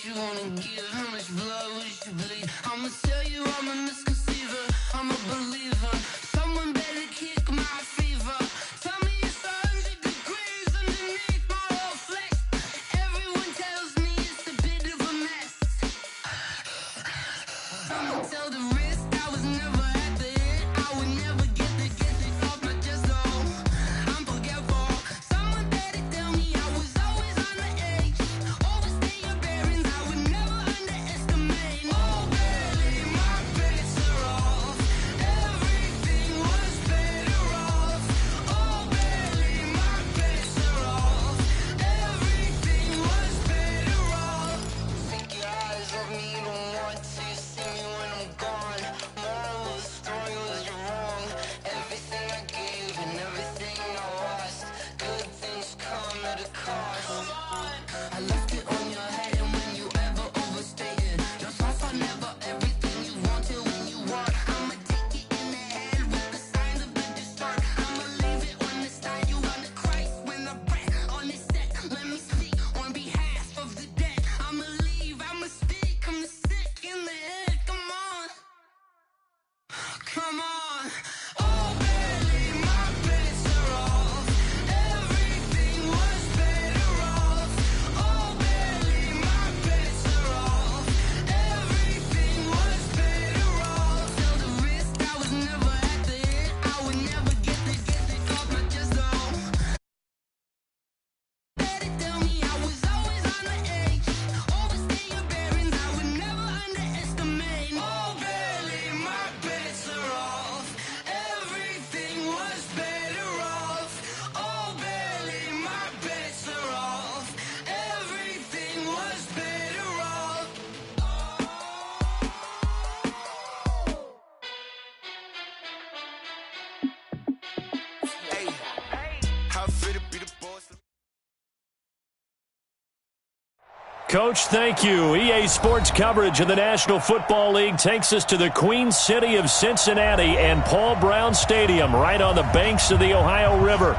you wanna give? How much blood would you bleed? I'ma tell you I'm a misconceiver, I'm a believer. Someone better kick my fever. Tell me it's 100 degrees underneath my whole flesh. Everyone tells me it's a bit of a mess. I'ma tell the risk I was never at the end. I would never get the off my chest though. I'm forgetful. Someone better tell me I was always on the edge. Overstay your bearings, I would never underestimate. Oh baby, my bets are off. Everything was better off. Oh baby, my bets are off. Everything was better off. Think your eyes on me, don't want to see me when I'm gone. Moral of the story was you're wrong. Everything I gave and everything I lost. Good things come at a cost. I left it on your head, and when you ever overstay it, your thoughts are never everything you wanted when you want. I'ma take it in the head with the signs of the distort. I'ma leave it on the side. You on the Christ when the breath on this set. Let me speak on behalf of the dead. I'ma leave, I'ma speak. I'm the sick in the head. Come on, come on. Oh baby, my bets are off. Everything was better off. Oh baby, my bets are off. Everything was better off. Tell the risk I was never at the end. I would never get the off my chest though. Better tell me I was always on the edge. Overstay your bearings, I would never underestimate. Oh baby, my bets are off. Everything was better off. Oh baby, my bets are off. Everything was better off. Hey, how fit to be the boss? Coach, thank you. EA Sports coverage of the National Football League takes us to the Queen City of Cincinnati and Paul Brown Stadium right on the banks of the Ohio River.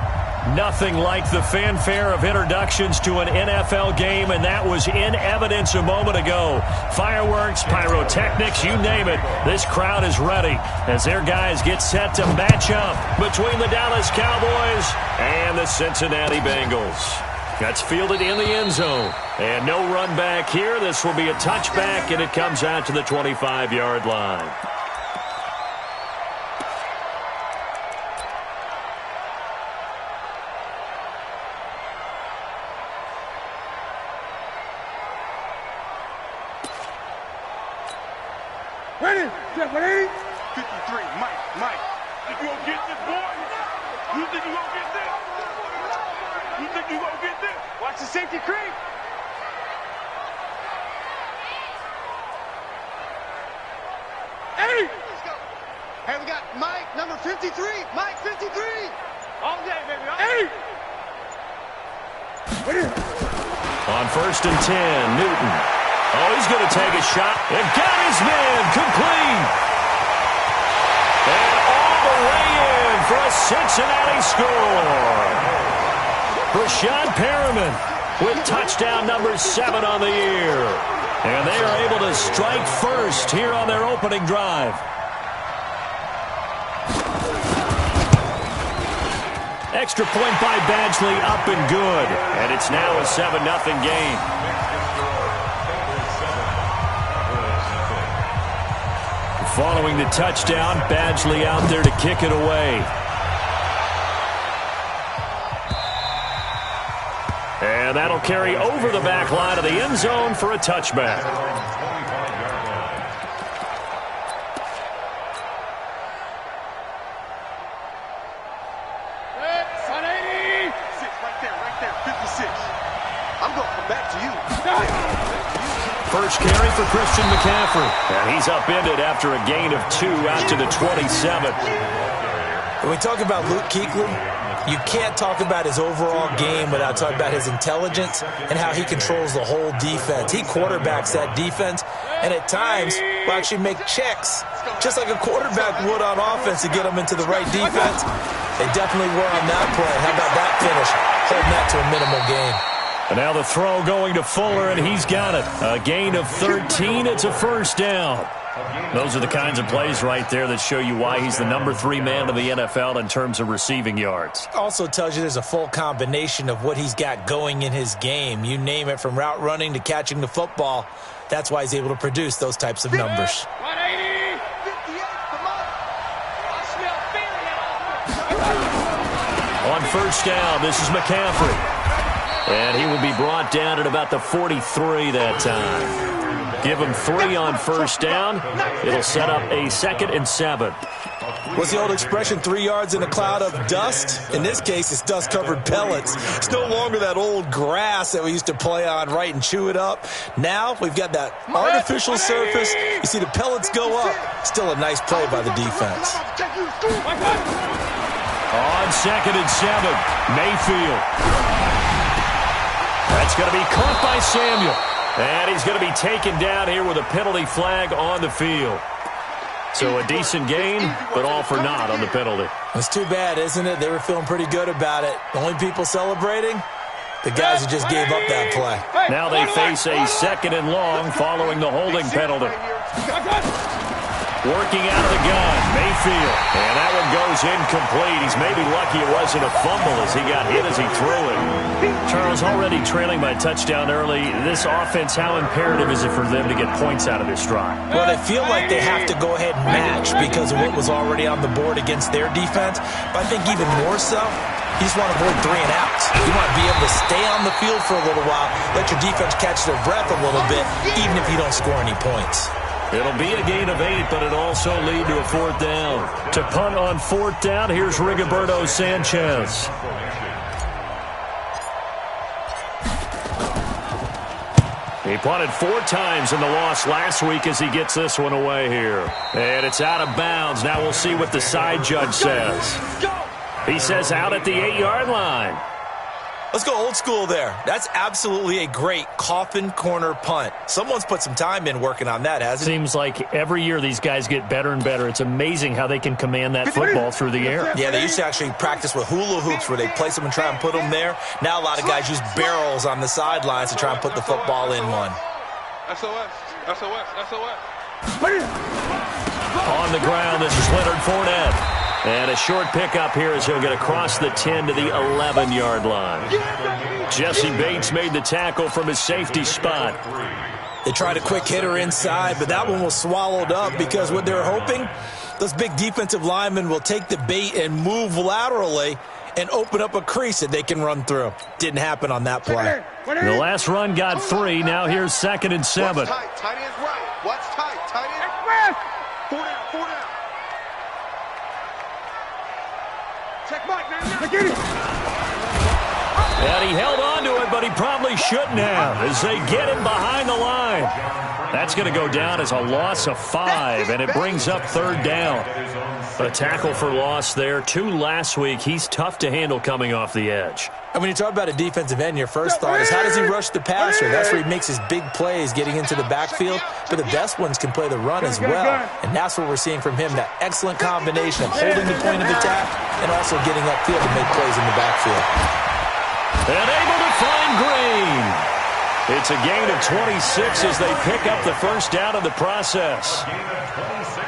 Nothing like the fanfare of introductions to an NFL game, and that was in evidence a moment ago. Fireworks, pyrotechnics, you name it. This crowd is ready as their guys get set to match up between the Dallas Cowboys and the Cincinnati Bengals. That's fielded in the end zone. And no run back here. This will be a touchback, and it comes out to the 25-yard line. Ready? Get ready? 53, Mike. You gonna get this, boy? You think you gonna get this? You think you gonna get this? Watch the safety creep. Hey! Hey, we got Mike, number 53. Mike, 53. All day, baby. Hey! Ready? On 1st and 10, Newton. Oh, he's going to take a shot. And got his man complete. And all the way in for a Cincinnati score. Rashad Perriman with touchdown number 7 on the year. And they are able to strike first here on their opening drive. Extra point by Badgley, up and good. And it's now a 7-0 game. Following the touchdown, Badgley out there to kick it away. And that'll carry over the back line of the end zone for a touchback. First carry for Christian McCaffrey. And he's upended after a gain of 2 out to the 27. When we talk about Luke Kuechly, you can't talk about his overall game without talking about his intelligence and how he controls the whole defense. He quarterbacks that defense, and at times will actually make checks, just like a quarterback would on offense to get them into the right defense. They definitely were on that play. How about that finish? Holding that to a minimal gain. And now the throw going to Fuller, and he's got it. A gain of 13. It's a first down. Those are the kinds of plays right there that show you why he's the number 3 man in the NFL in terms of receiving yards. Also tells you there's a full combination of what he's got going in his game. You name it, from route running to catching the football. That's why he's able to produce those types of numbers. 180. 58, come on. I smell fear. On first down, this is McCaffrey. And he will be brought down at about the 43 that time. Give him 3 on first down. It'll set up a 2nd and 7. What's the old expression, 3 yards in a cloud of dust? In this case, it's dust-covered pellets. It's no longer that old grass that we used to play on, right, and chew it up. Now we've got that artificial surface. You see the pellets go up. Still a nice play by the defense. On 2nd and 7, Mayfield. That's going to be caught by Samuel. And he's going to be taken down here with a penalty flag on the field. So a decent gain, but all for naught on the penalty. It's too bad, isn't it? They were feeling pretty good about it. The only people celebrating, the guys who just gave up that play. Now they face a 2nd and long following the holding penalty. Working out of the gun, Mayfield. And that one goes incomplete. He's maybe lucky it wasn't a fumble as he got hit as he threw it. Charles, already trailing by touchdown early. This offense, how imperative is it for them to get points out of this drive? Well, they feel like they have to go ahead and match because of what was already on the board against their defense. But I think even more so, you just want to avoid 3 and outs. You want to be able to stay on the field for a little while, let your defense catch their breath a little bit, even if you don't score any points. It'll be a gain of 8, but it'll also lead to a 4th down. To punt on 4th down, here's Rigoberto Sanchez. He punted 4 times in the loss last week as he gets this one away here. And it's out of bounds. Now we'll see what the side judge says. He says out at the 8-yard line. Let's go old school there. That's absolutely a great coffin corner punt. Someone's put some time in working on that, hasn't it? Seems like every year these guys get better and better. It's amazing how they can command that football through the air. Yeah, they used to actually practice with hula hoops where they place them and try and put them there. Now a lot of guys use barrels on the sidelines to try and put the football in one. SOS, SOS, SOS. On the ground, this is Leonard Fournette. And a short pickup here as he'll get across the 10 to the 11-yard line. Jesse Bates made the tackle from his safety spot. They tried a quick hitter inside, but that one was swallowed up because what they're hoping, those big defensive linemen will take the bait and move laterally and open up a crease that they can run through. Didn't happen on that play. The last run got 3. Now here's 2nd and 7. Watch tight, tight end's right. Watch tight, tight end. 4 down, 4 down. Check Mike, man. Get it. And he held on to it, but he probably shouldn't have as they get him behind the line. That's going to go down as a loss of 5, and it brings up 3rd down. A tackle for loss there. 2 last week. He's tough to handle coming off the edge. And when you talk about a defensive end, your first thought is how does he rush the passer? That's where he makes his big plays getting into the backfield. But the best ones can play the run as well. And that's what we're seeing from him, that excellent combination of holding the point of attack and also getting upfield to make plays in the backfield. And able to find Green. It's a gain of 26 as they pick up the first down in the process.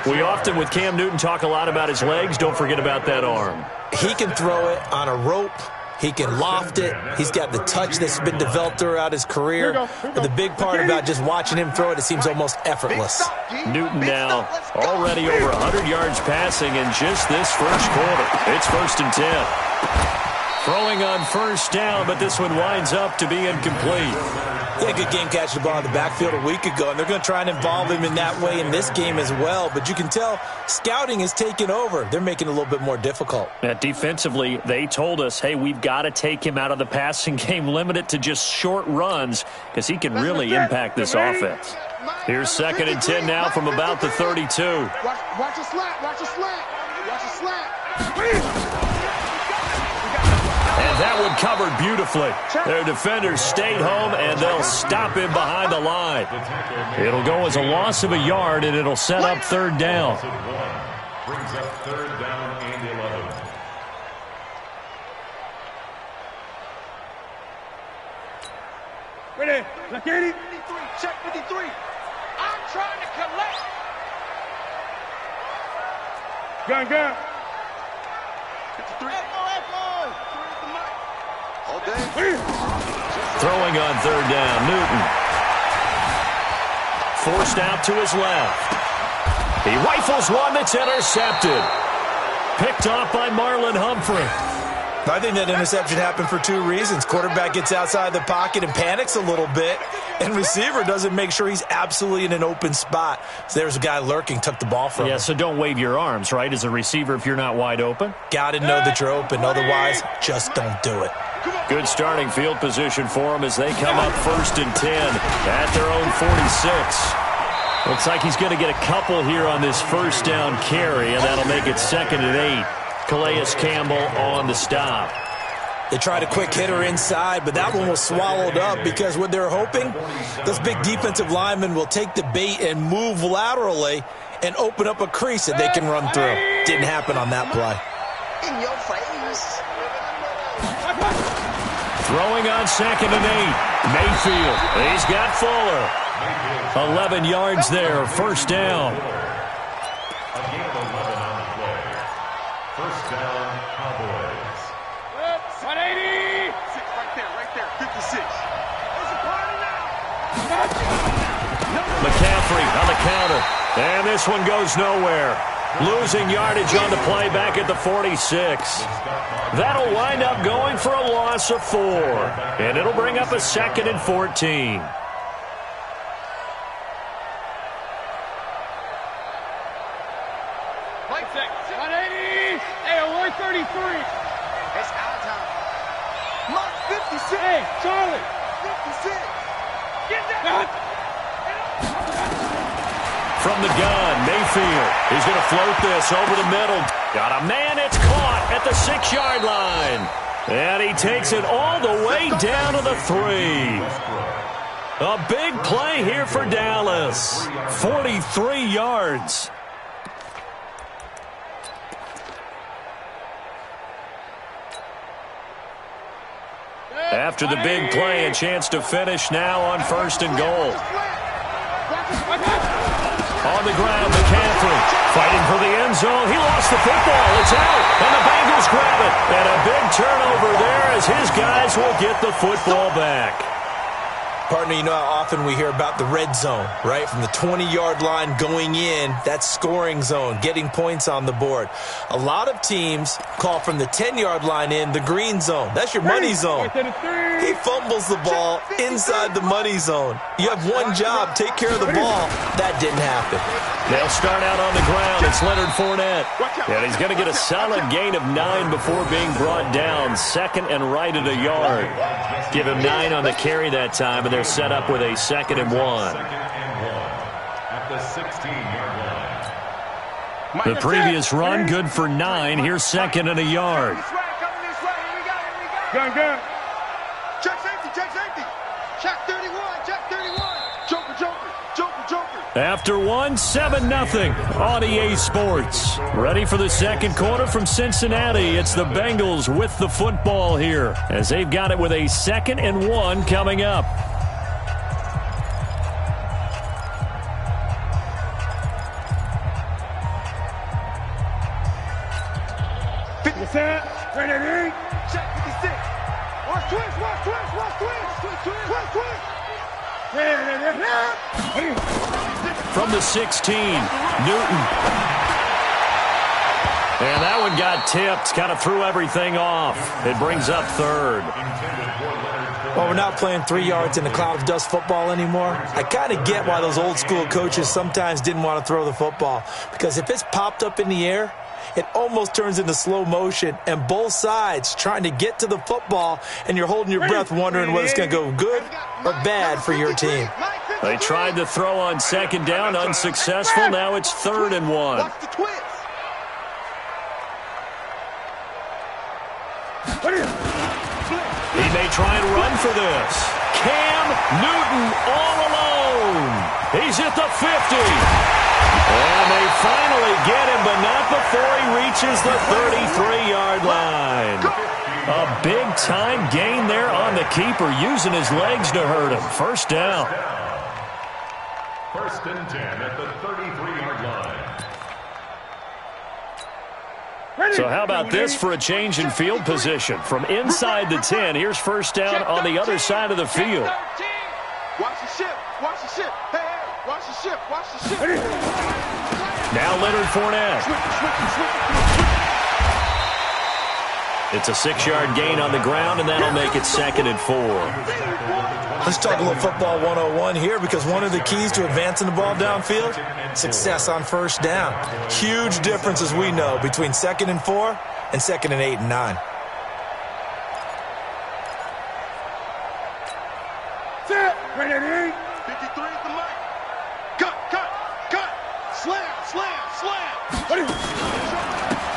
We often, with Cam Newton, talk a lot about his legs. Don't forget about that arm. He can throw it on a rope. He can loft it. He's got the touch that's been developed throughout his career. But the big part about just watching him throw it, it seems almost effortless. Newton now already over 100 yards passing in just this first quarter. It's 1st and 10. Throwing on first down, but this one winds up to be incomplete. Yeah, good game catching the ball in the backfield a week ago, and they're going to try and involve him in that way in this game as well. But you can tell scouting is taking over. They're making it a little bit more difficult. Defensively, they told us, hey, we've got to take him out of the passing game, limit it to just short runs because he can really impact this offense. Here's 2nd and 10 now from about the 32. Watch a slant, watch a slant, watch a slant. And that one covered beautifully. Their defenders stayed home, and they'll stop him behind the line. It'll go as a loss of a yard, and it'll set up 3rd down. Brings up 3rd down and 11. Ready. Look at it. 53. Check 53. I'm trying to collect. Gun. 53. All day. Throwing on third down, Newton. Forced out to his left. He rifles one that's intercepted. Picked off by Marlon Humphrey. I think that interception happened for two reasons. Quarterback gets outside the pocket and panics a little bit, and receiver doesn't make sure he's absolutely in an open spot. So there's a guy lurking, took the ball from him. Yeah, so don't wave your arms, right, as a receiver if you're not wide open? Got to know that you're open. Otherwise, just don't do it. Good starting field position for him as they come up 1st and 10 at their own 46. Looks like he's going to get a couple here on this first down carry, and that'll make it 2nd and 8. Calais Campbell on the stop. They tried a quick hitter inside, but that one was swallowed up because what they're hoping, those big defensive linemen will take the bait and move laterally and open up a crease that they can run through. Didn't happen on that play. In your face. Throwing on 2nd and 8. Mayfield. He's got Fuller. 11 yards there, first down. Again, 11 on the play. First down, Cowboys. 180. Right there. 56. There's a party now. McCaffrey on the counter. And this one goes nowhere. Losing yardage on the play back at the 46. That'll wind up going for a loss of 4. And it'll bring up a 2nd and 14. Wait a second. 180. Hey, 133. It's out of time. Mark 56. Hey, Charlie. 56. Get that. From the gun, Mayfield. He's going to float this over the middle. Got a man. It's caught at the 6-yard line. And he takes it all the way down to the 3. A big play here for Dallas. 43 yards. After the big play, a chance to finish now on 1st and goal. On the ground, McCaffrey fighting for the end zone. He lost the football. It's out, and the Bengals grab it. And a big turnover there as his guys will get the football back. Partner, you know how often we hear about the red zone, right? From the 20-yard line going in, that's scoring zone, getting points on the board. A lot of teams call from the 10-yard line in the green zone. That's your money zone. He fumbles the ball inside the money zone. You have one job, take care of the ball. That didn't happen. They'll start out on the ground. It's Leonard Fournette. And he's going to get a solid gain of 9 before being brought down. 2nd and right at a yard. Give him 9 on the carry that time, and they're set up with a 2nd and 1. 2nd and 1 at the 16-yard line. The previous run, good for 9. Here's 2nd and a yard. Gun. Check safety. Check 31. Joker. After 1, 7-0 on EA Sports. Ready for the second quarter from Cincinnati. It's the Bengals with the football here as they've got it with a 2nd and 1 coming up. Ready. Check 56. Watch twist. From the 16, Newton. And that one got tipped, kind of threw everything off. It brings up 3rd. Well, we're not playing 3 yards in a cloud of dust football anymore. I kind of get why those old school coaches sometimes didn't want to throw the football. Because if it's popped up in the air, it almost turns into slow motion, and both sides trying to get to the football, and you're holding your breath wondering whether it's going to go good or bad for your team. They tried to throw on 2nd down, unsuccessful. Now it's 3rd and 1. Watch the twist. He may try and run for this. Cam Newton all alone. He's at the 50. And they finally get him, but not before he reaches the 33-yard line. A big-time gain there on the keeper, using his legs to hurt him. First down. First and 10 at the 33-yard line. So how about this for a change in field position? From inside the 10, here's first down on the other side of the field. Watch the ship. Watch the ship. Hey, hey, watch the ship. Watch the ship. Now Leonard Fournette. It's a 6-yard gain on the ground, and that'll make it 2nd and 4. Let's talk a little football 101 here, because one of the keys to advancing the ball downfield, success on first down. Huge difference, as we know, between 2nd and 4 and 2nd and 8 and 9. Set. Ready. 53 at the mic. Cut. Slam.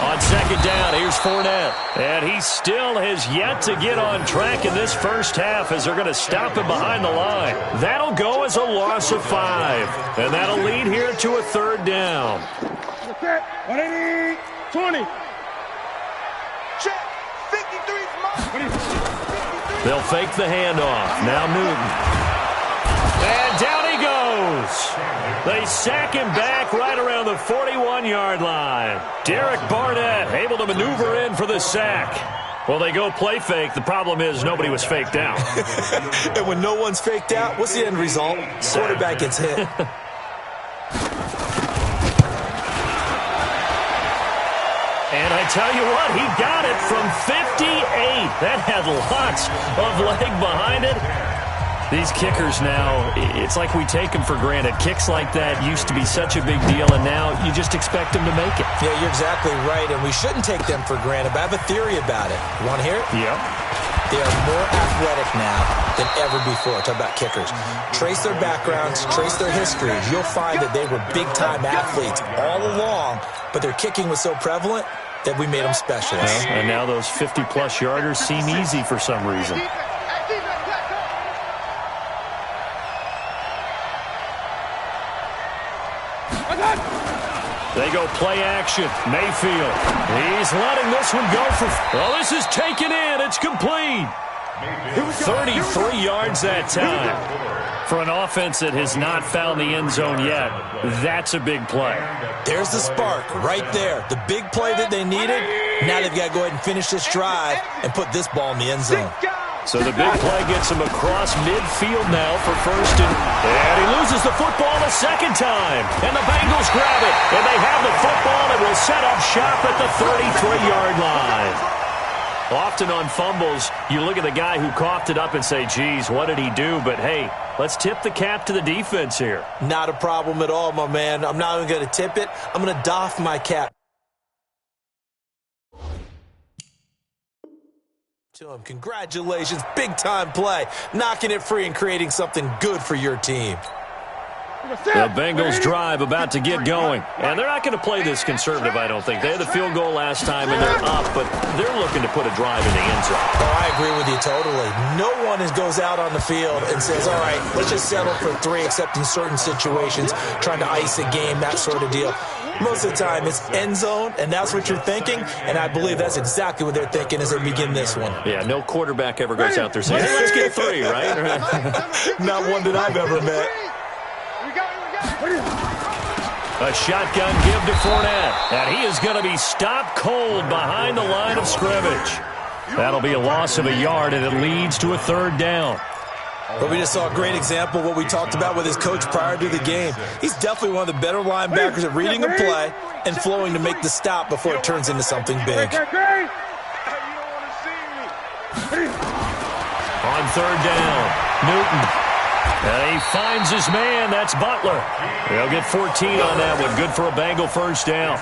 On 2nd down, here's Fournette. And he still has yet to get on track in this first half, as they're going to stop him behind the line. That'll go as a loss of 5. And that'll lead here to a 3rd down. 180. 20. Check. 53's mine. They'll fake the handoff. Now Newton. And down he goes. They sack him back right around the 41-yard line. Derek Barnett able to maneuver in for the sack. Well, they go play fake. The problem is nobody was faked out. And when no one's faked out, what's the end result? Quarterback gets hit. And I tell you what, he got it from 58. That had lots of leg behind it. These kickers now, it's like we take them for granted. Kicks like that used to be such a big deal, and now you just expect them to make it. Yeah, you're exactly right, and we shouldn't take them for granted, but I have a theory about it. You want to hear it? Yep. They are more athletic now than ever before. Talk about kickers. Trace their backgrounds, trace their history. You'll find that they were big-time athletes all along, but their kicking was so prevalent that we made them specialists. And now those 50-plus yarders seem easy for some reason. They go play action. Mayfield. He's letting this one go for... Oh, this is taken in. It's complete. 33 yards that time. For an offense that has not found the end zone yet, that's a big play. There's the spark right there. The big play that they needed. Now they've got to go ahead and finish this drive and put this ball in the end zone. So the big play gets him across midfield now for first and he loses the football a second time. And the Bengals grab it. And they have the football and will set up shop at the 33-yard line. Often on fumbles, you look at the guy who coughed it up and say, geez, what did he do? But, hey, let's tip the cap to the defense here. Not a problem at all, my man. I'm not even going to tip it. I'm going to doff my cap to him. Congratulations. Big-time play. Knocking it free and creating something good for your team. The Bengals drive about to get going. And they're not going to play this conservative, I don't think. They had the field goal last time, and they're up, but they're looking to put a drive in the end zone. Oh, I agree with you totally. No one goes out on the field and says, all right, let's just settle for 3, except in certain situations, trying to ice a game, that sort of deal. Most of the time, it's end zone, and that's what you're thinking, and I believe that's exactly what they're thinking as they begin this one. Yeah, no quarterback ever goes out there saying, hey, let's get 3, right? Not one that I've ever met. A shotgun give to Fournette, and he is going to be stopped cold behind the line of scrimmage. That'll be a loss of a yard, and it leads to a 3rd down. But we just saw a great example of what we talked about with his coach prior to the game. He's definitely one of the better linebackers at reading a play and flowing to make the stop before it turns into something big. On 3rd down, Newton. And he finds his man. That's Butler. They'll get 14 on that one. Good for a Bengal first down.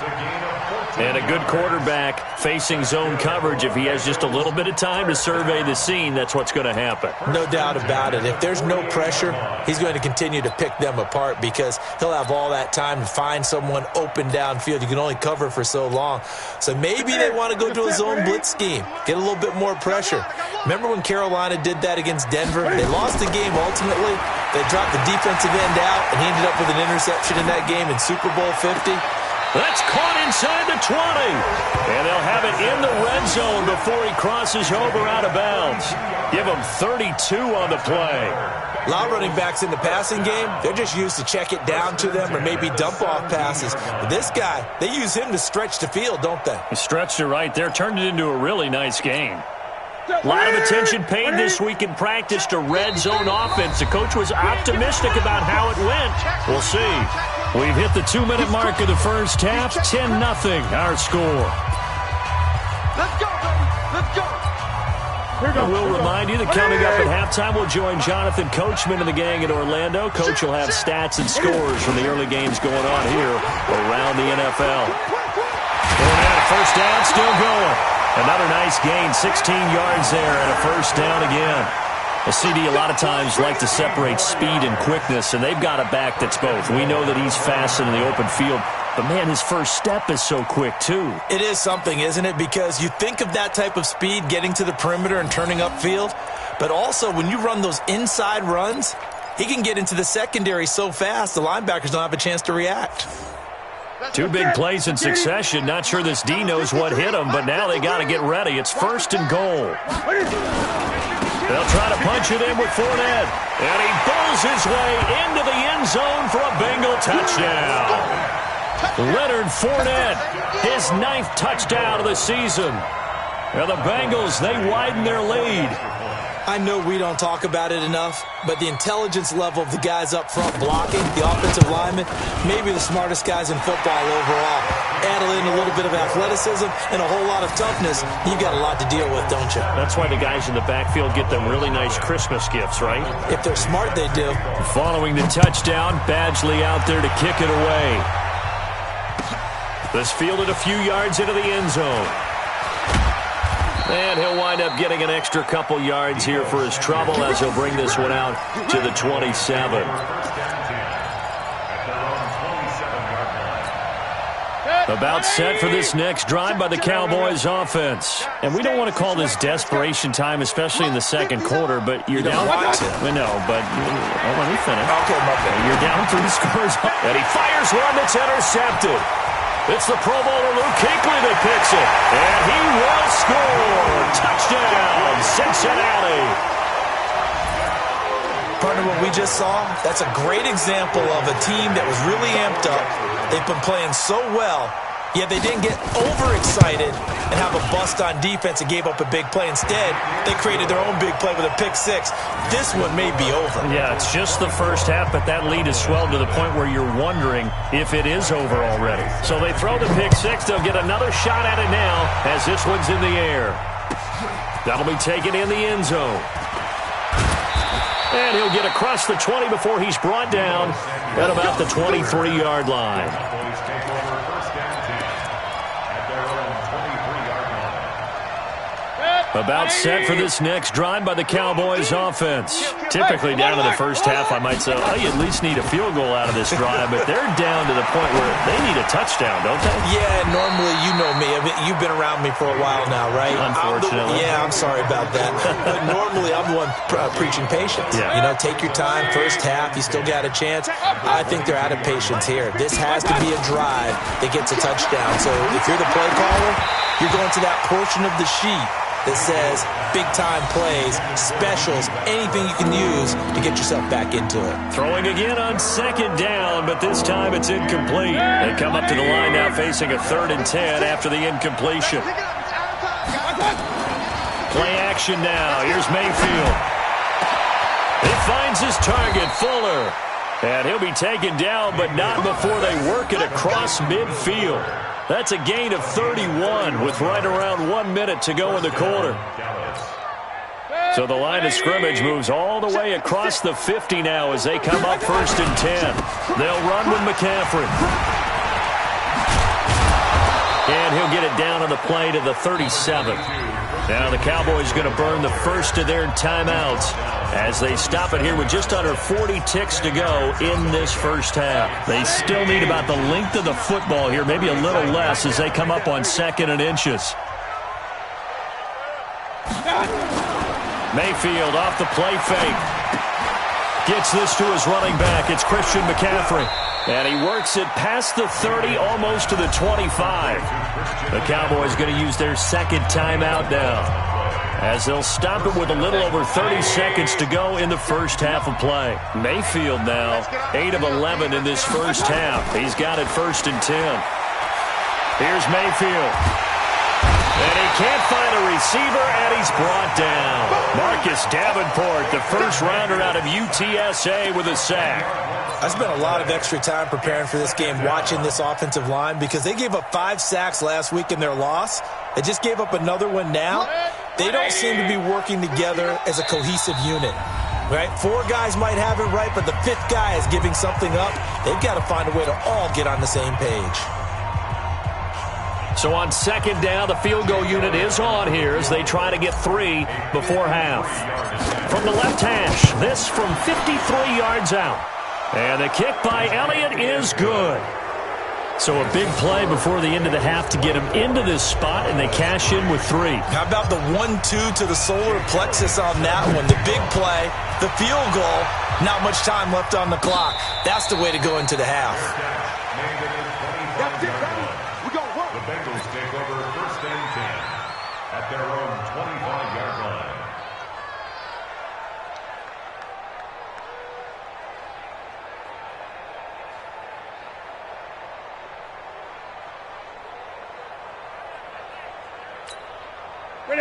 And a good quarterback facing zone coverage. If he has just a little bit of time to survey the scene, that's what's going to happen. No doubt about it. If there's no pressure, he's going to continue to pick them apart because he'll have all that time to find someone open downfield. You can only cover for so long. So maybe they want to go to a zone blitz scheme, get a little bit more pressure. Remember when Carolina did that against Denver? They lost the game ultimately. They dropped the defensive end out, and he ended up with an interception in that game in Super Bowl 50. That's caught inside the 20. And they'll have it in the red zone before he crosses over out of bounds. Give him 32 on the play. A lot of running backs in the passing game, they're just used to check it down to them or maybe dump off passes. But this guy, they use him to stretch the field, don't they? He stretched it right there, turned it into a really nice game. A lot of attention paid this week in practice to red zone offense. The coach was optimistic about how it went. We'll see. We've hit the 2-minute mark of the first half. 10-0 our score. Let's go, baby. Let's go. And we'll remind you that coming up at halftime, we'll join Jonathan Coachman and the gang in Orlando. Coach will have stats and scores from the early games going on here around the NFL. Fournette, first down, still going. Another nice gain, 16 yards there, and a first down again. A CD a lot of times like to separate speed and quickness, and they've got a back that's both. We know that he's fast in the open field, but, man, his first step is so quick, too. It is something, isn't it? Because you think of that type of speed getting to the perimeter and turning upfield, but also when you run those inside runs, he can get into the secondary so fast the linebackers don't have a chance to react. Two big plays in succession. Not sure this D knows what hit him, but now they got to get ready. It's 1st and goal. They'll try to punch it in with Fournette, and he bowls his way into the end zone for a Bengal touchdown. Leonard Fournette, his 9th touchdown of the season. And the Bengals, they widen their lead. I know we don't talk about it enough, but the intelligence level of the guys up front blocking, the offensive linemen, maybe the smartest guys in football overall. Add in a little bit of athleticism and a whole lot of toughness, you've got a lot to deal with, don't you? That's why the guys in the backfield get them really nice Christmas gifts, right? If they're smart, they do. Following the touchdown, Badgley out there to kick it away. This fielded a few yards into the end zone. And he'll wind up getting an extra couple yards here for his trouble as he'll bring this one out to the 27. About set for this next drive by the Cowboys offense. And we don't want to call this desperation time, especially in the second quarter, but you're down. No, but let me finish. Okay, my bad. You're down 3 scores. And he fires one that's intercepted. It's the Pro Bowler Luke Kuechly that picks it. And he will score. Touchdown, Cincinnati. Partner, what we just saw, that's a great example of a team that was really amped up. They've been playing so well, yet they didn't get overexcited and have a bust on defense and gave up a big play. Instead, they created their own big play with a pick six. This one may be over. Yeah, it's just the first half, but that lead has swelled to the point where you're wondering if it is over already. So they throw the pick six. They'll get another shot at it now as this one's in the air. That'll be taken in the end zone. And he'll get across the 20 before he's brought down at about the 23-yard line. About set for this next drive by the Cowboys offense. Typically down to the first half, I might say, oh, you at least need a field goal out of this drive, but they're down to the point where they need a touchdown, don't they? Yeah, normally, you know me. I mean, you've been around me for a while now, right? Unfortunately. I'm sorry about that. But normally, I'm the one preaching patience. Yeah. You know, take your time, first half, you still got a chance. I think they're out of patience here. This has to be a drive that gets a touchdown. So if you're the play caller, you're going to that portion of the sheet that says big-time plays, specials, anything you can use to get yourself back into it. Throwing again on second down, but this time it's incomplete. They come up to the line now facing a 3rd and 10 after the incompletion. Play action now. Here's Mayfield. He finds his target, Fuller. And he'll be taken down, but not before they work it across midfield. That's a gain of 31 with right around 1 minute to go in the quarter. So the line of scrimmage moves all the way across the 50 now as they come up 1st and 10. They'll run with McCaffrey. And he'll get it down on the play to the 37. Now the Cowboys going to burn the first of their timeouts as they stop it here with just under 40 ticks to go in this first half. They still need about the length of the football here, maybe a little less as they come up on 2nd and inches. Mayfield off the play fake. Gets this to his running back. It's Christian McCaffrey. And he works it past the 30, almost to the 25. The Cowboys going to use their second timeout now, as they'll stop it with a little over 30 seconds to go in the first half of play. Mayfield now, 8 of 11 in this first half. He's got it 1st and 10. Here's Mayfield. And he can't find a receiver, and he's brought down. Marcus Davenport, the first rounder out of UTSA, with a sack. I spent a lot of extra time preparing for this game watching this offensive line because they gave up 5 sacks last week in their loss. They just gave up another one now. They don't seem to be working together as a cohesive unit. Right? 4 guys might have it right, but the 5th guy is giving something up. They've got to find a way to all get on the same page. So on second down, the field goal unit is on here as they try to get 3 before half. From the left hash, this from 53 yards out. And the kick by Elliott is good. So a big play before the end of the half to get him into this spot, and they cash in with 3. How about the 1-2 to the solar plexus on that one? The big play, the field goal, not much time left on the clock. That's the way to go into the half. That's it, baby. We're going to work. The Bengals take over 1st and 10 at their own 25-yard line.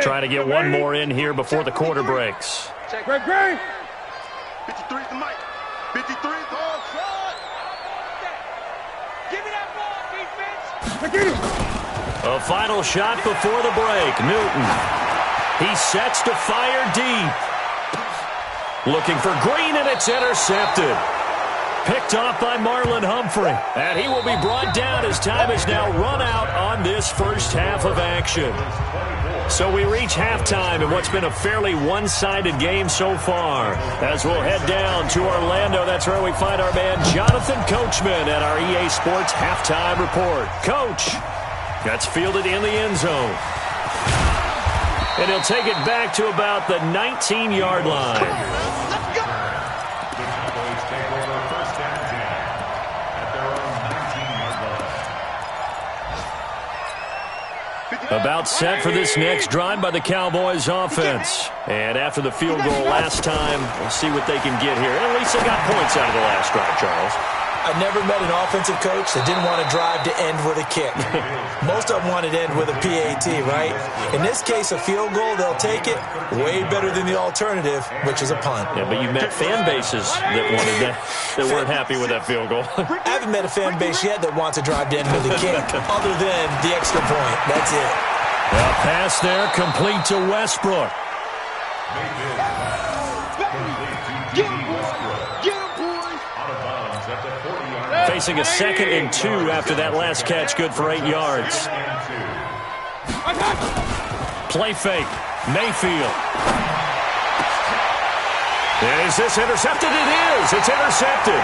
Trying to get one more in here before the quarter breaks. Great, great. 53 to Mike. 53 ball shot. Give me that ball, defense. A final shot before the break. Newton. He sets to fire deep. Looking for Green, and it's intercepted. Picked off by Marlon Humphrey. And he will be brought down as time is now run out on this first half of action. So we reach halftime in what's been a fairly one-sided game so far. As we'll head down to Orlando, that's where we find our man Jonathan Coachman at our EA Sports Halftime Report. Coach, that's fielded in the end zone. And he'll take it back to about the 19-yard line. Let's go. The Cowboys take over 1st and 10 at their own 19-yard line. About set for this next drive by the Cowboys offense. And after the field goal last time, we'll see what they can get here. And at least they got points out of the last drive, Charles. I never met an offensive coach that didn't want to drive to end with a kick. Most of them wanted to end with a PAT, right? In this case, a field goal, they'll take it. Way better than the alternative, which is a punt. Yeah, but you met fan bases that wanted that weren't happy with that field goal. I haven't met a fan base yet that wants to drive to end with a kick, other than the extra point. That's it. A pass there, complete to Westbrook. Facing a 2nd and 2 after that last catch, good for 8 yards. Play fake, Mayfield. Is this intercepted? It is. It's intercepted.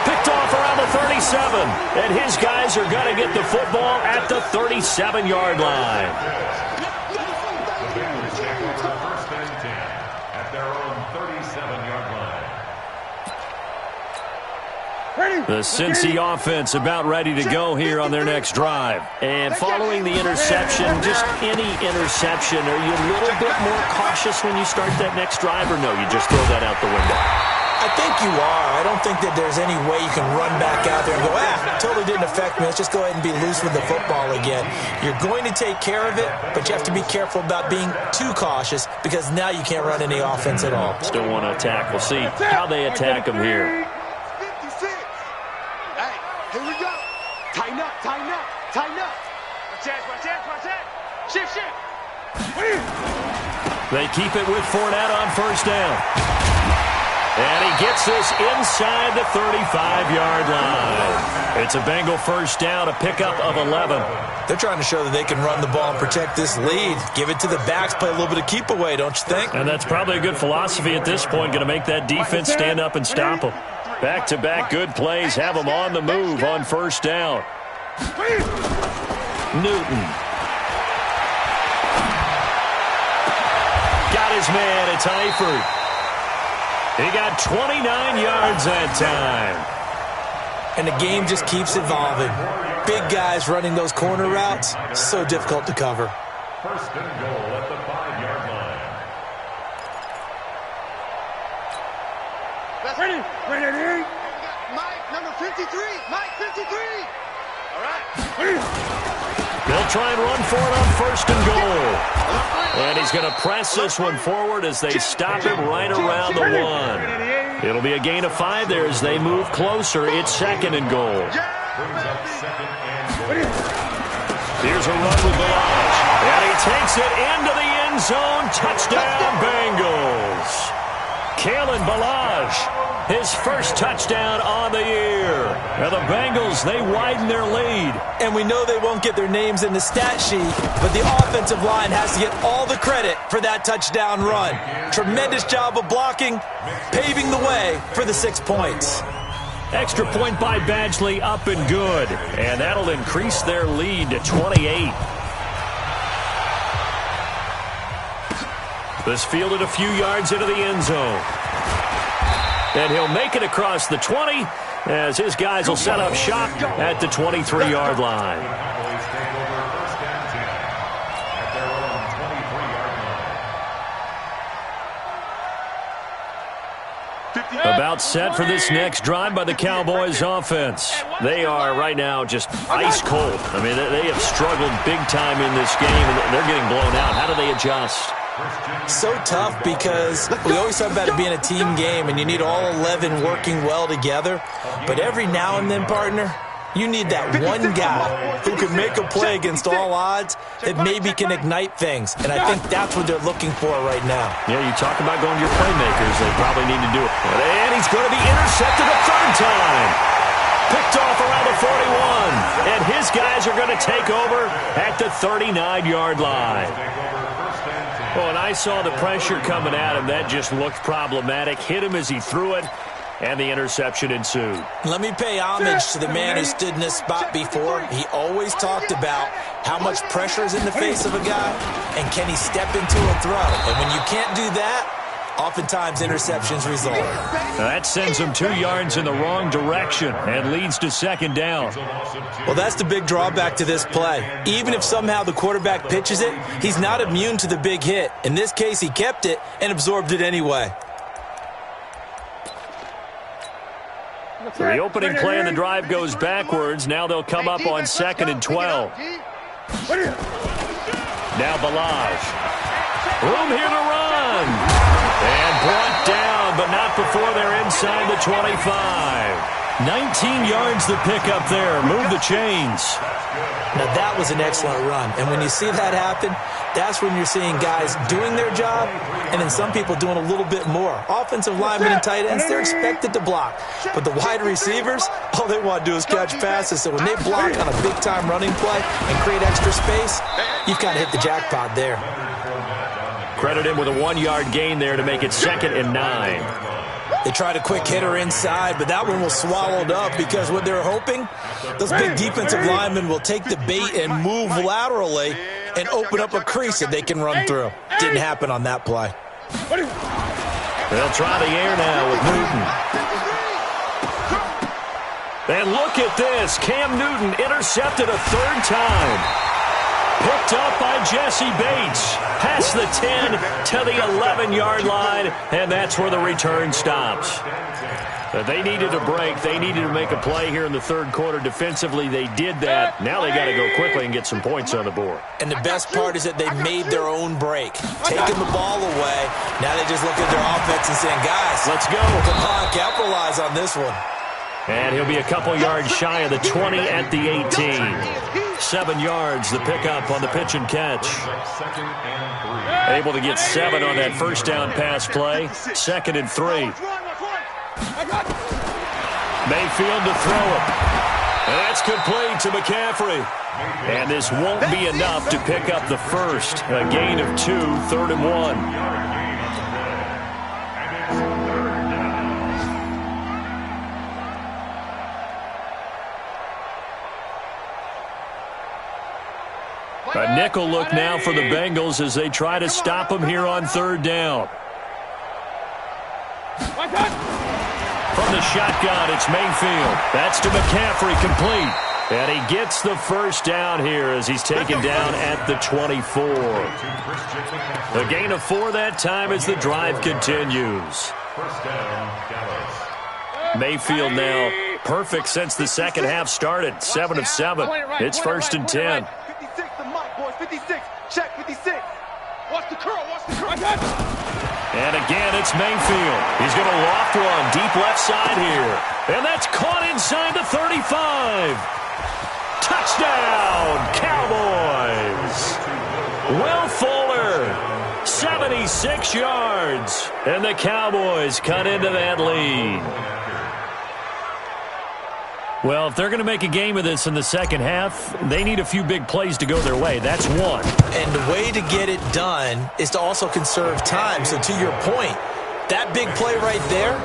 Picked off around the 37. And his guys are going to get the football at the 37-yard line. First and 10 at their own 37-yard line. The Cincy offense about ready to go here on their next drive. And following the interception, just any interception, are you a little bit more cautious when you start that next drive, or no, you just throw that out the window? I think you are. I don't think that there's any way you can run back out there and go, totally didn't affect me. Let's just go ahead and be loose with the football again. You're going to take care of it, but you have to be careful about being too cautious because now you can't run any offense at all. Still want to attack. We'll see how they attack them here. 56. Hey, here we go. Tighten up, tighten up, tighten up. Watch that. Shift. They keep it with Fournette on first down. And he gets this inside the 35-yard line. It's a Bengal first down, a pickup of 11. They're trying to show that they can run the ball and protect this lead. Give it to the backs, play a little bit of keep away, don't you think? And that's probably a good philosophy at this point, going to make that defense stand up and stop them. Back-to-back good plays have them on the move on first down. Newton. Got his man, it's Eifert. He got 29 yards that time. And the game just keeps evolving. Big guys running those corner routes, so difficult to cover. First and goal at the 5-yard line. Ready? Ready? Mike, number 53. Mike, 53. All right. They'll try and run for it on first and goal. And he's going to press this one forward as they stop him right around the 1. It'll be a gain of 5 there as they move closer. It's second and goal. Brings up second and goal. Here's a run with Balaj. And he takes it into the end zone. Touchdown, Bengals. Kalen Balaj, his first touchdown on the year. Now the Bengals, they widen their lead. And we know they won't get their names in the stat sheet, but the offensive line has to get all the credit for that touchdown run. Tremendous job of blocking, paving the way for the 6 points. Extra point by Badgley, up and good. And that'll increase their lead to 28. This fielded a few yards into the end zone. And he'll make it across the 20 as his guys will set up shop at the 23-yard line. Cowboys take over first and 10 at their own 23-yard line. About set for this next drive by the Cowboys offense. They are right now just ice cold. I mean, they have struggled big time in this game, and they're getting blown out. How do they adjust? So tough because we always talk about it being a team game and you need all 11 working well together. But every now and then, partner, you need that one guy who can make a play against all odds that maybe can ignite things. And I think that's what they're looking for right now. Yeah, you talk about going to your playmakers. They probably need to do it. And he's going to be intercepted a third time. Picked off around the 41. And his guys are going to take over at the 39-yard line. Oh, and I saw the pressure coming at him. That just looked problematic. Hit him as he threw it, and the interception ensued. Let me pay homage to the man who stood in this spot before. He always talked about how much pressure is in the face of a guy, and can he step into a throw. And when you can't do that, oftentimes interceptions result. Now that sends him 2 yards in the wrong direction and leads to second down. Well, that's the big drawback to this play. Even if somehow the quarterback pitches it, he's not immune to the big hit. In this case, he kept it and absorbed it anyway. The opening play in the drive goes backwards. Now they'll come up on second and 12. Now Balaj. Room here to run. And brought down, but not before they're inside the 25. 19 yards to pick up there. Move the chains. Now, that was an excellent run. And when you see that happen, that's when you're seeing guys doing their job and then some people doing a little bit more. Offensive linemen and tight ends, they're expected to block. But the wide receivers, all they want to do is catch passes. So when they block on a big-time running play and create extra space, you've kind of hit the jackpot there. Credit him with a 1-yard gain there to make it second and 9. They tried a quick hitter inside, but that one was swallowed up because what they're hoping, those big defensive linemen will take the bait and move laterally and open up a crease that they can run through. Didn't happen on that play. They'll try the air now with Newton. And look at this. Cam Newton intercepted a third time. Picked up by Jesse Bates. Past the 10 to the 11-yard line, and that's where the return stops. They needed a break. They needed to make a play here in the third quarter. Defensively, they did that. Now they got to go quickly and get some points on the board. And the best part is that they made their own break. Taking the ball away. Now they just look at their offense and saying, guys, let's go. Come on, capitalize on this one. And he'll be a couple yards shy of the 20 at the 18. 7 yards, the pickup on the pitch and catch. Able to get 7 on that first down pass play. Second and 3. Mayfield to throw it. And that's complete to McCaffrey. And this won't be enough to pick up the first. A gain of 2, 3rd and 1. A nickel look now for the Bengals as they try to stop them here on third down. shotgun. It's Mayfield. That's to McCaffrey, complete. And he gets the first down here as he's taken down at the 24. A gain of 4 that time as the drive continues. First down, Dallas. Mayfield now perfect since the second half started. 7 of 7. It's 1st and 10. 56, the mic, boys. 56. Check 56. Watch the curl. Watch the curl. And again, it's Mayfield. He's going to loft one deep left side here. And that's caught inside the 35. Touchdown, Cowboys. Will Fuller, 76 yards. And the Cowboys cut into that lead. Well, if they're going to make a game of this in the second half, they need a few big plays to go their way. That's one. And the way to get it done is to also conserve time. So to your point, that big play right there,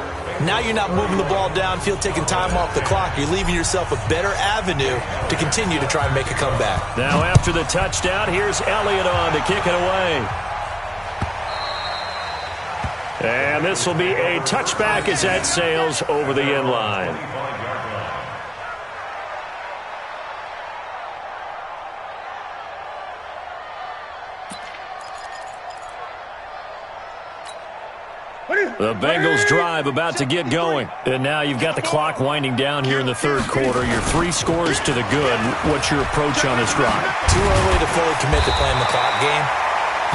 now you're not moving the ball downfield, taking time off the clock. You're leaving yourself a better avenue to continue to try and make a comeback. Now after the touchdown, here's Elliott on to kick it away. And this will be a touchback as that sails over the end line. The Bengals drive about to get going. And now you've got the clock winding down here in the third quarter. Your 3 scores to the good. What's your approach on this drive? Too early to fully commit to playing the clock game.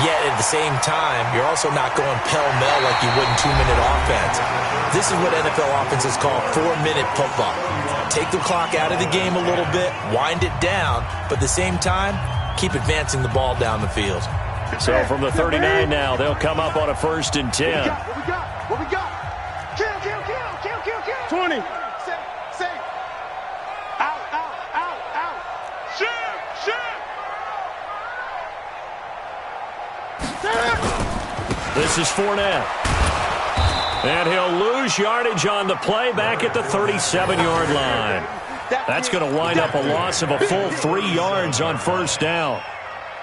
Yet at the same time, you're also not going pell-mell like you would in 2-minute offense. This is what NFL offenses call 4-minute football. Take the clock out of the game a little bit, wind it down, but at the same time, keep advancing the ball down the field. So from the 39 now, they'll come up on a 1st and 10. What we got? Kill. 20. Safe. Out. Shift. This is Fournette. And he'll lose yardage on the play back at the 37-yard line. That's going to wind up a loss of a full 3 yards on 1st down.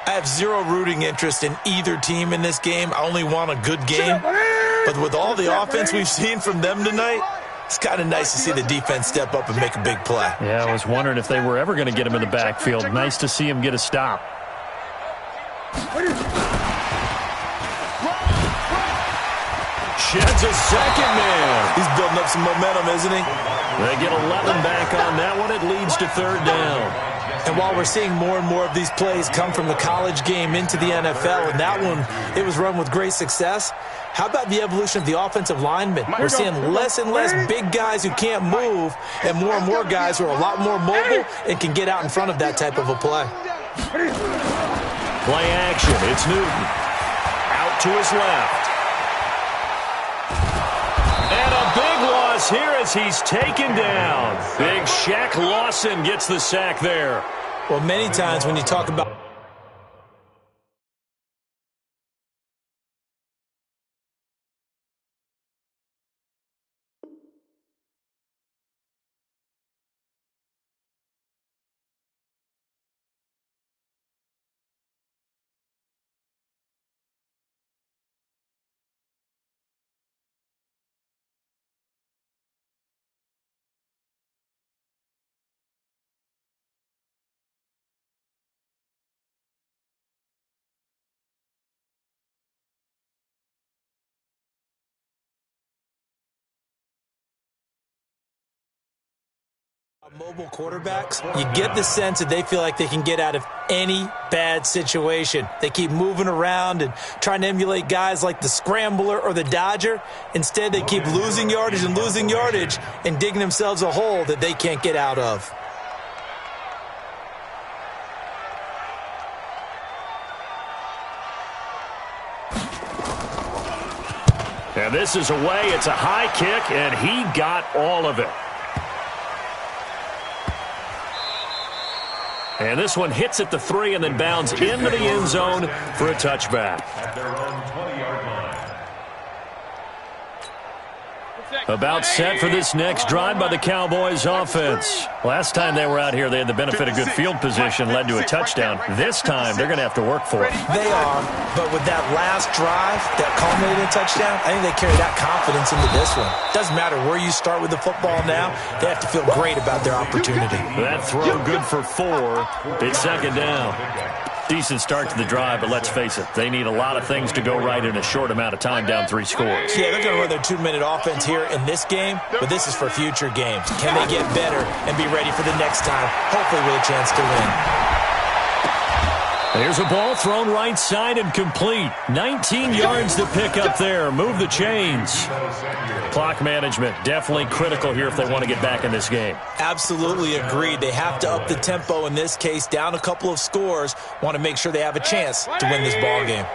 I have zero rooting interest in either team in this game. I only want a good game. But with all the offense we've seen from them tonight, it's kind of nice to see the defense step up and make a big play. Yeah, I was wondering if they were ever going to get him in the backfield. Nice to see him get a stop. Sheds a second man. He's building up some momentum, isn't he? They get 11 back on that one. It leads to 3rd down. And while we're seeing more and more of these plays come from the college game into the NFL, and that one, it was run with great success, how about the evolution of the offensive linemen? We're seeing less and less big guys who can't move and more guys who are a lot more mobile and can get out in front of that type of a play. Play action. It's Newton. Out to his left. And a big loss here as he's taken down. Big Shaq Lawson gets the sack there. Well, many times when you talk about mobile quarterbacks, you get the sense that they feel like they can get out of any bad situation. They keep moving around and trying to emulate guys like the Scrambler or the Dodger. Instead, they keep losing yardage and digging themselves a hole that they can't get out of. And this is away. It's a high kick, and he got all of it. And this one hits at the 3 and then bounds into the end zone for a touchback. At their own 20-yard line. About set for this next drive by the Cowboys offense. Last time they were out here, they had the benefit of good field position, led to a touchdown. This time, they're going to have to work for it. They are, but with that last drive that culminated in a touchdown, I think they carry that confidence into this one. Doesn't matter where you start with the football now, they have to feel great about their opportunity. That throw good for 4. It's second down. Decent start to the drive, but let's face it, they need a lot of things to go right in a short amount of time, down 3 scores. Yeah, they're going to run their 2-minute offense here in this game, but this is for future games. Can they get better and be ready for the next time, hopefully with a chance to win? There's a ball thrown right side and complete. 19 yards to pick up there. Move the chains. Clock management definitely critical here if they want to get back in this game. Absolutely agreed. They have to up the tempo in this case, down a couple of scores. Want to make sure they have a chance to win this ball game.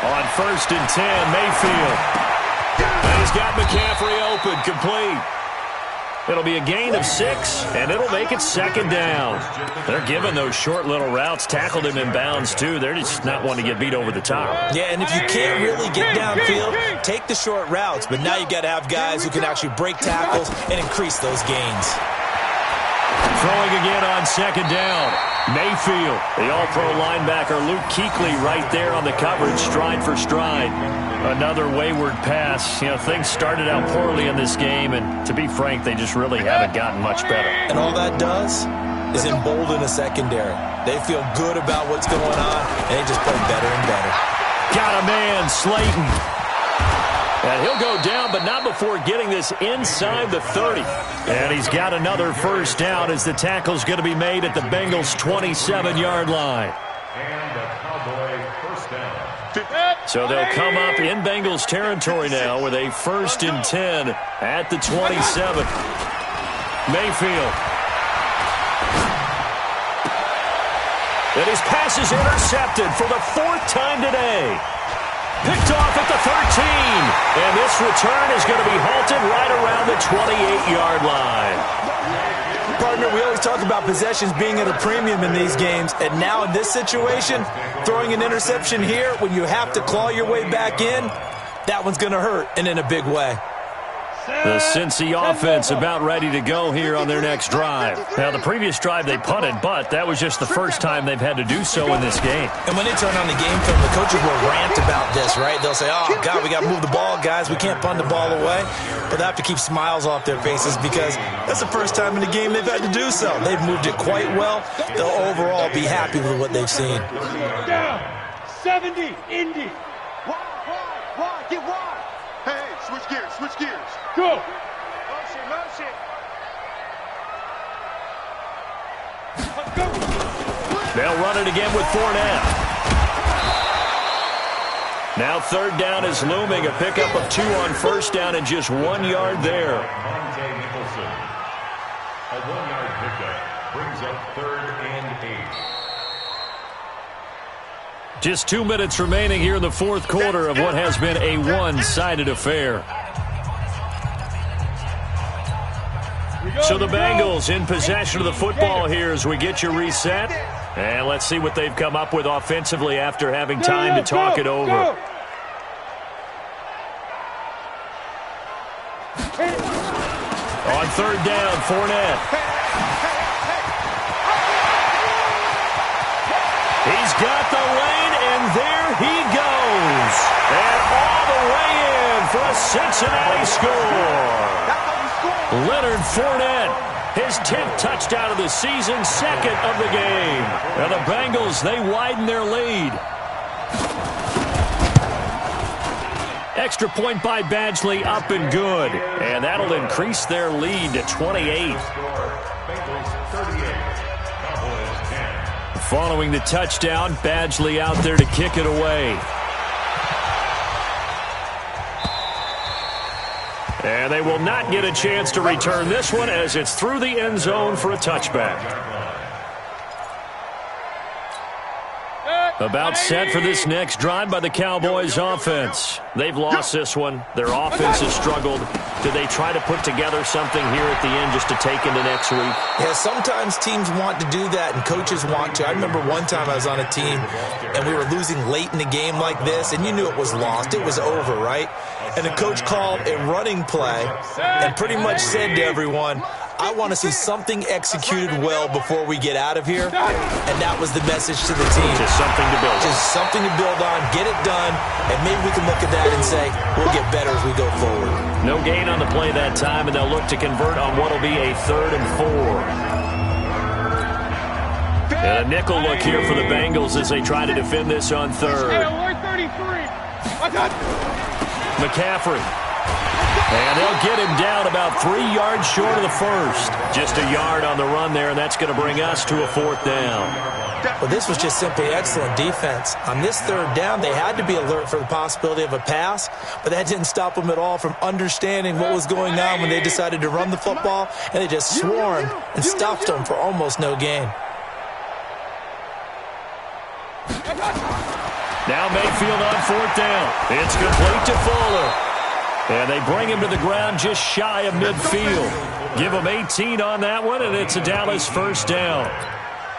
On 1st and 10, Mayfield. And he's got McCaffrey open, complete. It'll be a gain of 6, and it'll make it second down. They're giving those short little routes. Tackled him in bounds, too. They're just not wanting to get beat over the top. Yeah, and if you can't really get downfield, take the short routes. But now you got to have guys who can actually break tackles and increase those gains. Throwing again on second down. Mayfield, the all-pro linebacker, Luke Kuechly right there on the coverage, stride for stride. Another wayward pass. You know, things started out poorly in this game, and to be frank, they just really haven't gotten much better. And all that does is embolden a secondary. They feel good about what's going on, and they just play better and better. Got a man, Slayton. And he'll go down, but not before getting this inside the 30. And he's got another first down as the tackle's going to be made at the Bengals' 27-yard line. And the Cowboy first down. So they'll come up in Bengals territory now with a 1st and 10 at the 27. Mayfield. And his pass is intercepted for the 4th time today. Picked off at the 13. And this return is going to be halted right around the 28-yard line. Partner, we always talk about possessions being at a premium in these games. And now in this situation, throwing an interception here when you have to claw your way back in, that one's going to hurt, and in a big way. The Cincy offense about ready to go here on their next drive. Now, the previous drive they punted, but that was just the first time they've had to do so in this game. And when they turn on the game film, the coaches will rant about this, right? They'll say, oh, God, we got to move the ball, guys. We can't punt the ball away. But they have to keep smiles off their faces because that's the first time in the game they've had to do so. They've moved it quite well. They'll overall be happy with what they've seen. Down. 70, Indy. Wide, get wide. Hey, switch gears, switch gears. Go. Motion, motion. They'll run it again with Fournette. Now 3rd down is looming. A pickup of 2 on 1st down and just 1 yard there. A 1-yard pickup brings up 3rd and 8. Just 2 minutes remaining here in the 4th quarter of what has been a one-sided affair. So the Bengals in possession of the football here as we get you reset. And let's see what they've come up with offensively after having time to talk it over. On 3rd down, Fournette. He's got the lane, and there he goes. And all the way in for a Cincinnati score. Leonard Fournette, his 10th touchdown of the season, 2nd of the game. And the Bengals, they widen their lead. Extra point by Badgley, up and good. And that'll increase their lead to 28. Following the touchdown, Badgley out there to kick it away. And they will not get a chance to return this one as it's through the end zone for a touchback. About set for this next drive by the Cowboys offense. They've lost this one. Their offense has struggled. Do they try to put together something here at the end just to take into next week? Yeah, sometimes teams want to do that and coaches want to. I remember one time I was on a team and we were losing late in the game like this, and you knew it was lost. It was over, right? And the coach called a running play and pretty much said to everyone, I want to see something executed well before we get out of here. And that was the message to the team. Just something to build on. Just something to build on, get it done, and maybe we can look at that and say, we'll get better as we go forward. No gain on the play that time, and they'll look to convert on what will be a 3rd and 4. And a nickel look here for the Bengals as they try to defend this on 3rd. McCaffrey. And they'll get him down about 3 yards short of the first. Just a yard on the run there, and that's going to bring us to a 4th down. Well, this was just simply excellent defense. On this 3rd down, they had to be alert for the possibility of a pass, but that didn't stop them at all from understanding what was going on when they decided to run the football, and they just swarmed and stuffed them for almost no gain. Now Mayfield on 4th down. It's complete to Fuller. And they bring him to the ground just shy of midfield. Give him 18 on that one, and it's a Dallas 1st down.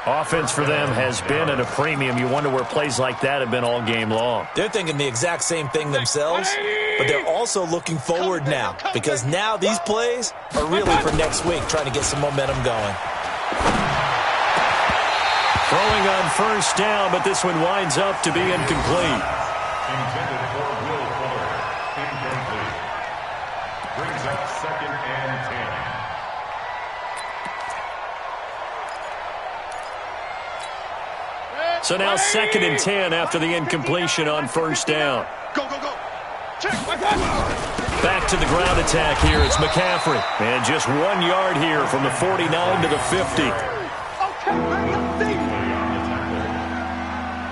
Offense for them has been at a premium. You wonder where plays like that have been all game long. They're thinking the exact same thing themselves, but they're also looking forward now because now these plays are really for next week, trying to get some momentum going. Throwing on 1st down, but this one winds up to be incomplete. Intended for Will Fuller. Incomplete. Brings up 2nd and 10. So now 2nd and 10 after the incompletion on 1st down. Go, go, go. Check. Back to the ground attack here. It's McCaffrey. And just 1 yard here from the 49 to the 50.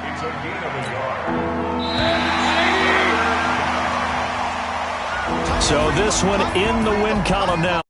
It's a gain of a yard. So this one in the win column now.